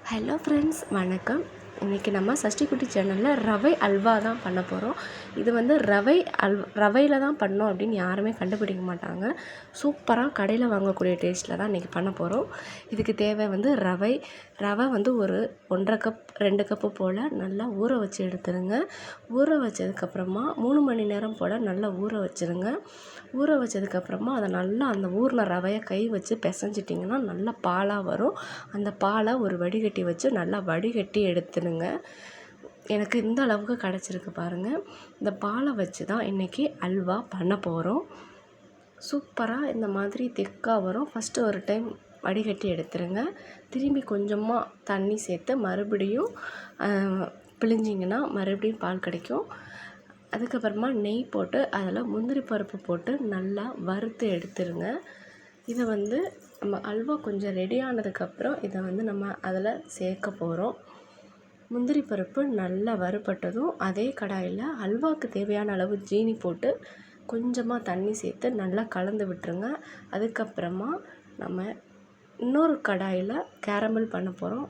Hello friends, வணக்கம். இன்றைக்கி நம்ம சஷ்டிக்குட்டி சேனலில் ரவை அல்வா தான் பண்ண போகிறோம். இது வந்து ரவையில் தான் பண்ணோம் அப்படின்னு யாருமே கண்டுபிடிக்க மாட்டாங்க. சூப்பராக கடையில் வாங்கக்கூடிய டேஸ்ட்டில் தான் இன்றைக்கி பண்ண போகிறோம். இதுக்கு தேவை வந்து ரவை வந்து ஒரு 1.5 கப் 2 கப்பு போல் நல்லா ஊற வச்சு எடுத்துருங்க. ஊற வச்சதுக்கப்புறமா 3 மணி நேரம் போல் நல்லா ஊற வச்சுருங்க. ஊற வச்சதுக்கப்புறமா அதை நல்லா அந்த ஊறின ரவையை கை வச்சு பிசைஞ்சிட்டிங்கன்னா நல்லா பாலாக வரும். அந்த பாலை ஒரு வடிகட்டி வச்சு நல்லா வடிகட்டி எடுத்துடுங்க. எனக்கு இந்த அளவுக்கு கிடச்சிருக்கு பாருங்கள். இந்த பாலை வச்சு தான் இன்றைக்கி அல்வா பண்ண போகிறோம். சூப்பராக இந்த மாதிரி திக்காக வரும். ஃபஸ்ட்டு ஒரு டைம் வடிகட்டி எடுத்துருங்க. திரும்பி கொஞ்சமாக தண்ணி சேர்த்து மறுபடியும் பிழிஞ்சிங்கன்னா மறுபடியும் பால் கிடைக்கும். அதுக்கப்புறமா நெய் போட்டு அதில் முந்திரி பருப்பு போட்டு நல்லா வறுத்து எடுத்துருங்க. இதை வந்து நம்ம அல்வா கொஞ்சம் ரெடி ஆனதுக்கப்புறம் இதை வந்து நம்ம அதில் சேர்க்க போகிறோம். முந்திரி பருப்பு நல்லா வறுபட்டதும் அதே கடாயில் அல்வாவுக்கு தேவையான அளவு ஜீனி போட்டு கொஞ்சமாக தண்ணி சேர்த்து நல்லா கலந்து விட்டுருங்க. அதுக்கப்புறமா நம்ம இன்னொரு கடாயில் கேரமல் பண்ண போகிறோம்.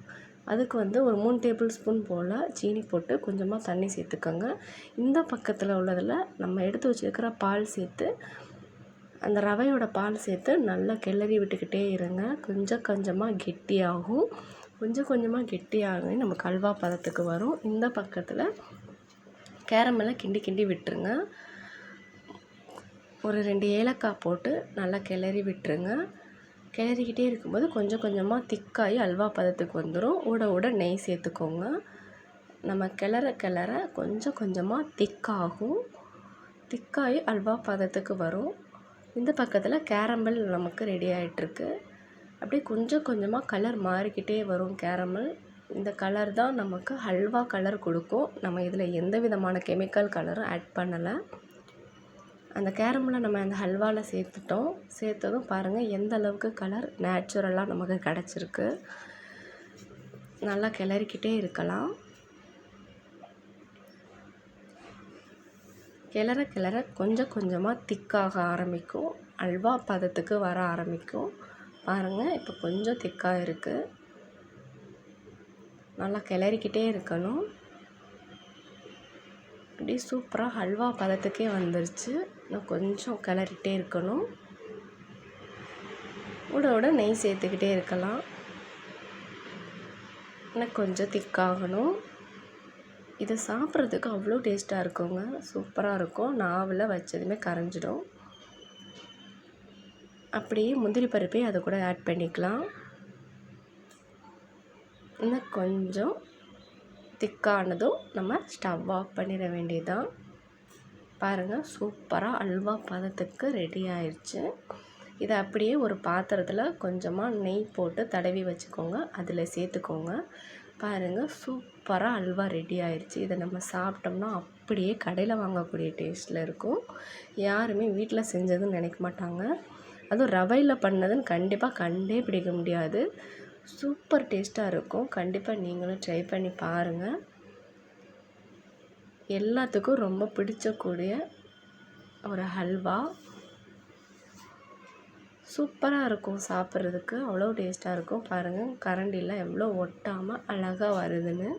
அதுக்கு வந்து ஒரு 3 டேபிள் ஸ்பூன் போல் சீனி போட்டு கொஞ்சமாக தண்ணி சேர்த்துக்கோங்க. இந்த பக்கத்தில் உள்ளதில் நம்ம எடுத்து வச்சுருக்கிற பால் சேர்த்து அந்த ரவையோட பால் சேர்த்து நல்லா கிளறி விட்டுக்கிட்டே இருங்க. கொஞ்சம் கொஞ்சமாக கெட்டியாகும். கொஞ்சம் கொஞ்சமாக கெட்டியாகி நமக்கு அல்வா பதத்துக்கு வரும். இந்த பக்கத்தில் கேரமெல்லை கிண்டி கிண்டி விட்டுருங்க. ஒரு 2 ஏலக்காய் போட்டு நல்லா கிளறி விட்டுருங்க. கிளறிக்கிட்டே இருக்கும்போது கொஞ்சம் கொஞ்சமாக திக்காகி அல்வா பதத்துக்கு வந்துடும். ஊட நெய் சேர்த்துக்கோங்க. நம்ம கிளற கொஞ்சம் கொஞ்சமாக திக்காகி அல்வா பதத்துக்கு வரும். இந்த பக்கத்தில் கேரமல் நமக்கு ரெடி ஆகிட்டுருக்கு. அப்படியே கொஞ்சம் கொஞ்சமாக கலர் மாறிக்கிட்டே வரும் கேரமல். இந்த கலர் தான் நமக்கு அல்வா கலர் கொடுக்கும். நம்ம இதில் எந்த விதமான கெமிக்கல் கலரும் ஆட் பண்ணலை. அந்த கேரமலை நம்ம அந்த ஹல்வாவில் சேர்த்ததும் பாருங்கள் எந்த அளவுக்கு கலர் நேச்சுரலாக நமக்கு கிடச்சிருக்கு. நல்லா கிளறிக்கிட்டே இருக்கலாம். கிளற கொஞ்சம் கொஞ்சமாக திக்காக ஆரம்பிக்கும். அல்வா பதத்துக்கு வர ஆரம்பிக்கும். பாருங்கள், இப்போ கொஞ்சம் திக்காக இருக்குது. நல்லா கிளறிக்கிட்டே இருக்கணும். அப்படியே சூப்பராக அல்வா பதத்துக்கே வந்துருச்சு. இன்னும் கொஞ்சம் கிளறிட்டே இருக்கணும். ஊட நெய் சேர்த்துக்கிட்டே இருக்கலாம். இன்னும் கொஞ்சம் திக்காகணும். இதை சாப்பிட்றதுக்கு அவ்வளோ டேஸ்ட்டாக இருக்குங்க. சூப்பராக இருக்கும். நாவில் வச்சதுமே கரைஞ்சிடும். அப்படியே முந்திரி பருப்பையும் அதை கூட ஆட் பண்ணிக்கலாம். இன்னும் கொஞ்சம் திக்கானதும் நம்ம ஸ்டவ் ஆஃப் பண்ணிட வேண்டியதுதான். பாருங்கள், சூப்பராக அல்வா பதத்துக்கு ரெடி ஆயிடுச்சு. இதை அப்படியே ஒரு பாத்திரத்தில் கொஞ்சமாக நெய் போட்டு தடவி வச்சுக்கோங்க. அதில் சேர்த்துக்கோங்க. பாருங்கள், சூப்பராக அல்வா ரெடி ஆயிடுச்சு. இதை நம்ம சாப்பிட்டோம்னா அப்படியே கடையில் வாங்கக்கூடிய டேஸ்ட்டில் இருக்கும். யாருமே வீட்டில் செஞ்சதுன்னு நினைக்க மாட்டாங்க. அதுவும் ரவையில் பண்ணதுன்னு கண்டிப்பாக கண்டே பிடிக்க முடியாது. சூப்பர் டேஸ்ட்டாக இருக்கும். கண்டிப்பாக நீங்களும் ட்ரை பண்ணி பாருங்கள். எல்லாத்துக்கும் ரொம்ப பிடிச்சக்கூடிய ஒரு ஹல்வா. சூப்பராக இருக்கும். சாப்பிட்றதுக்கு அவ்வளோ டேஸ்ட்டாக இருக்கும். பாருங்கள், கரண்டியில் எவ்வளோ ஒட்டாமல் அழகாக வருதுன்னு.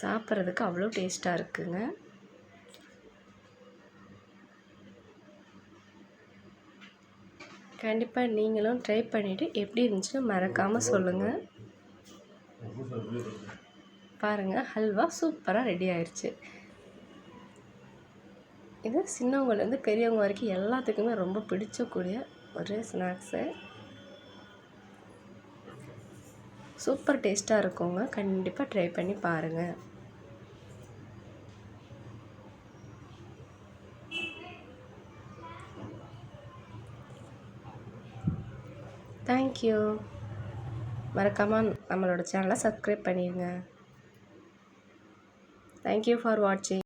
சாப்பிட்றதுக்கு அவ்வளோ டேஸ்ட்டாக இருக்குங்க. கண்டிப்பாக நீங்களும் ட்ரை பண்ணிவிட்டு எப்படி இருந்துச்சுன்னு மறக்காமல் சொல்லுங்கள். பாருங்கள், ஹல்வா சூப்பராக ரெடி ஆயிடுச்சு. இது சின்னவங்கலேருந்து பெரியவங்க வரைக்கும் எல்லாத்துக்குமே ரொம்ப பிடிச்சக்கூடிய ஒரு ஸ்நாக்ஸு. சூப்பர் டேஸ்ட்டாக இருக்குங்க. கண்டிப்பாக ட்ரை பண்ணி பாருங்கள். தேங்க்யூ. மறக்காமல் நம்மளோட சேனலை சப்ஸ்கிரைப் பண்ணிடுங்க. தேங்க்யூ ஃபார் வாட்சிங்.